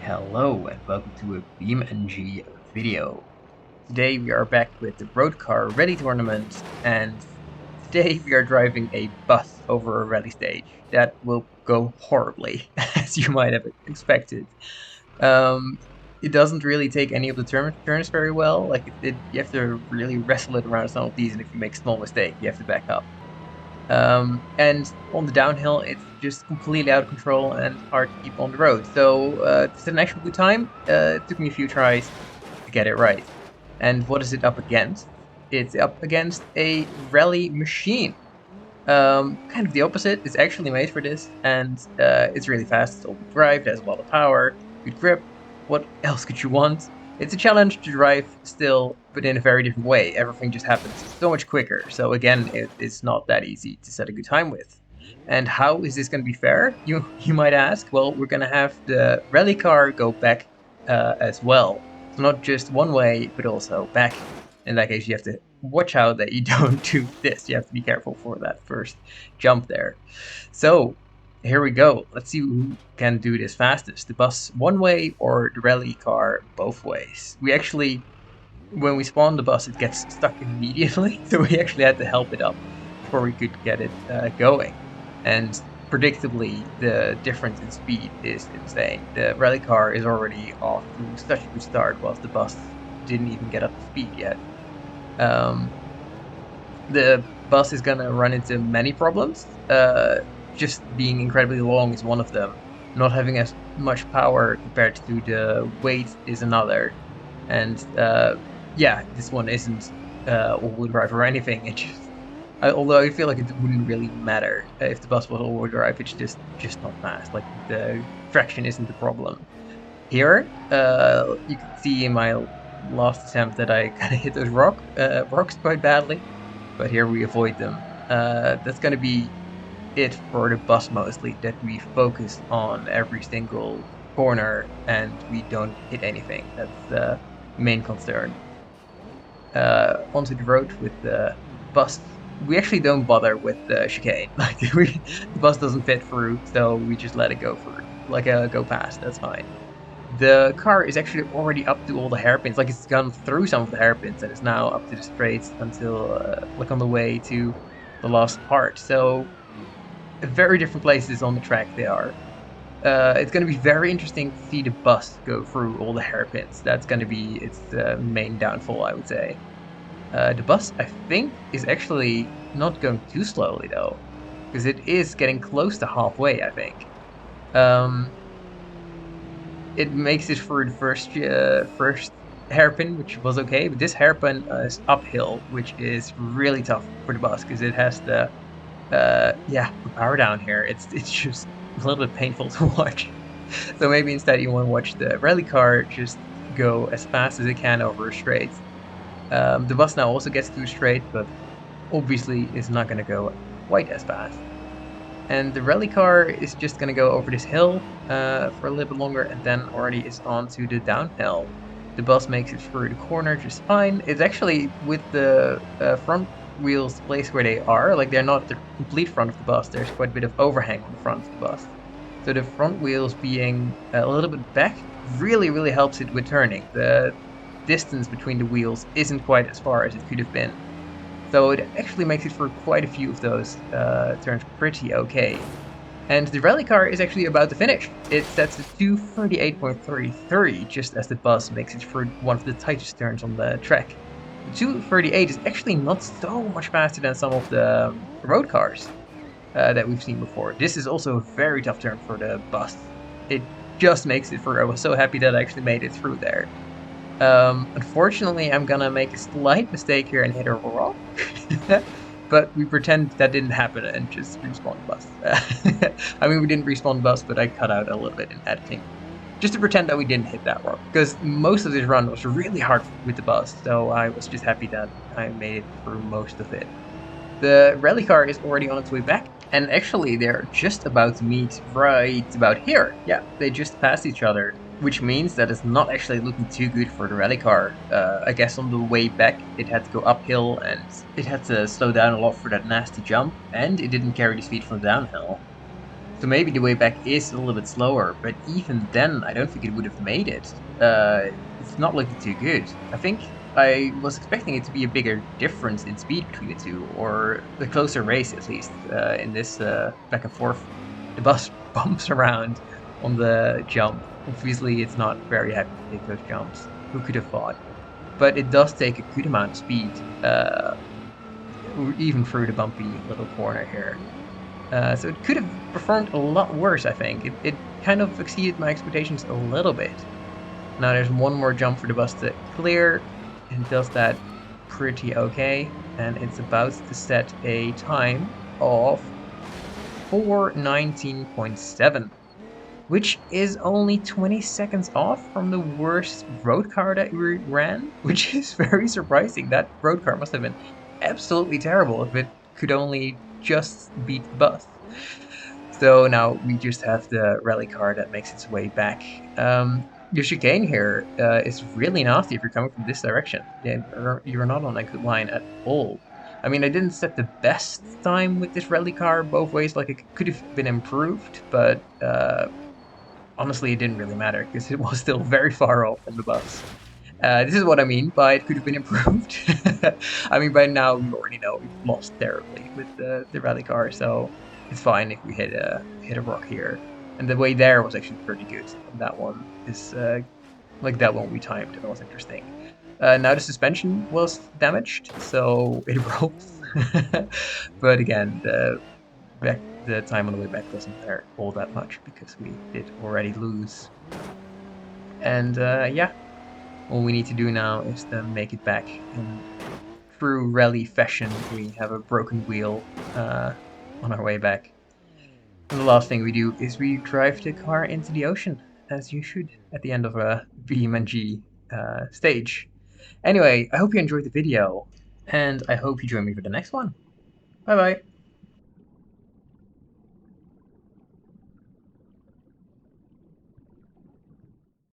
Hello and welcome to a BeamNG video. Today we are back with the road car rally tournament, and today we are driving a bus over a rally stage. That will go horribly, as you might have expected. Um, it doesn't really take any of the turns very well. You have to really wrestle it around some of these, and if you make a small mistake, you have to back up. And on the downhill, it's just completely out of control and hard to keep on the road. So to set an actual good time, it took me a few tries to get it right. And what is it up against? It's up against a rally machine. Kind of the opposite. It's actually made for this, and it's really fast. It's all-wheel drive. It has a lot of power, good grip. What else could you want? It's a challenge to drive still, but in a very different way. Everything just happens so much quicker. So again, it's not that easy to set a good time with. And how is this going to be fair? You might ask. Well, we're going to have the rally car go back as well. So not just one way, but also back. In that case, you have to watch out that you don't do this. You have to be careful for that first jump there. So here we go. Let's see who can do this fastest. The bus one way or the rally car both ways. We actually, when we spawn the bus, it gets stuck immediately. So we actually had to help it up before we could get it going. And predictably, the difference in speed is insane. The rally car is already off to such a good start, whilst the bus didn't even get up to speed yet. The bus is gonna run into many problems. Just being incredibly long is one of them. Not having as much power compared to the weight is another. And yeah, this one isn't all-wheel drive or anything. It just, although I feel like it wouldn't really matter if the bus was all-wheel drive. It's just not fast. Like the traction isn't the problem. Here, you can see in my last attempt that I kind of hit those rocks quite badly, but here we avoid them. That's going to be it for the bus mostly, that we focus on every single corner and we don't hit anything. That's the main concern. Onto the road with the bus. We actually don't bother with the chicane. The bus doesn't fit through, so we just let it go through, go past. That's fine. The car is actually already up to all the hairpins. Like, it's gone through some of the hairpins and it's now up to the straights until like on the way to the last part. So very different places on the track they are. It's going to be very interesting to see the bus go through all the hairpins. That's going to be its main downfall, I would say. The bus, I think, is actually not going too slowly though, because it is getting close to halfway, I think. It makes it through the first hairpin, which was okay, but this hairpin is uphill, which is really tough for the bus because it has the power down here. It's just a little bit painful to watch. So maybe instead you want to watch the rally car just go as fast as it can over a straight. The bus now also gets to a straight, but obviously is not going to go quite as fast. And the rally car is just going to go over this hill for a little bit longer, and then already is on to the downhill. The bus makes it through the corner just fine. It's actually, with the front wheels placed where they are, like they're not the complete front of the bus, there's quite a bit of overhang on the front of the bus. So the front wheels being a little bit back really helps it with turning. The distance between the wheels isn't quite as far as it could have been. So it actually makes it for quite a few of those turns pretty okay. And the rally car is actually about to finish. It sets to 238.33 just as the bus makes it through one of the tightest turns on the track. 238 is actually not so much faster than some of the road cars that we've seen before. This is also a very tough turn for the bus. It just makes it through. I was so happy that I actually made it through there. Unfortunately, I'm gonna make a slight mistake here and hit a rock. But we pretend that didn't happen and just respawn the bus. I mean, we didn't respawn the bus, but I cut out a little bit in editing. Just to pretend that we didn't hit that rock. Because most of this run was really hard with the bus, so I was just happy that I made it through most of it. The rally car is already on its way back, and actually they're just about to meet right about here. Yeah, they just passed each other, which means that it's not actually looking too good for the rally car. I guess on the way back it had to go uphill and it had to slow down a lot for that nasty jump, and it didn't carry the speed from the downhill. So maybe the way back is a little bit slower, but even then, I don't think it would have made it. It's not looking too good. I think I was expecting it to be a bigger difference in speed between the two, or a closer race at least. In this back and forth, the bus bumps around on the jump. Obviously, it's not very happy to take those jumps. Who could have thought? But it does take a good amount of speed, even through the bumpy little corner here. So it could have performed a lot worse, I think. It kind of exceeded my expectations a little bit. Now there's one more jump for the bus to clear, and does that pretty okay. And it's about to set a time of 4:19.7, which is only 20 seconds off from the worst road car that we ran, which is very surprising. That road car must have been absolutely terrible if it could only just beat the bus. So now we just have the rally car that makes its way back. Your chicane here is really nasty if you're coming from this direction. Yeah, you're not on a good line at all. I mean, I didn't set the best time with this rally car both ways. Like, it could have been improved, but honestly, it didn't really matter because it was still very far off from the bus. This is what I mean by it could have been improved. I mean, by now we already know we've lost terribly with the rally car, so it's fine if we hit a rock here. And the way there was actually pretty good on that one. Is like that one we timed. That was interesting. Now the suspension was damaged, so it rolls. But again, the time on the way back doesn't matter all that much because we did already lose. And yeah, all we need to do now is to make it back in true rally fashion. We have a broken wheel on our way back. And the last thing we do is we drive the car into the ocean, as you should at the end of a BeamNG stage. Anyway, I hope you enjoyed the video, and I hope you join me for the next one. Bye bye.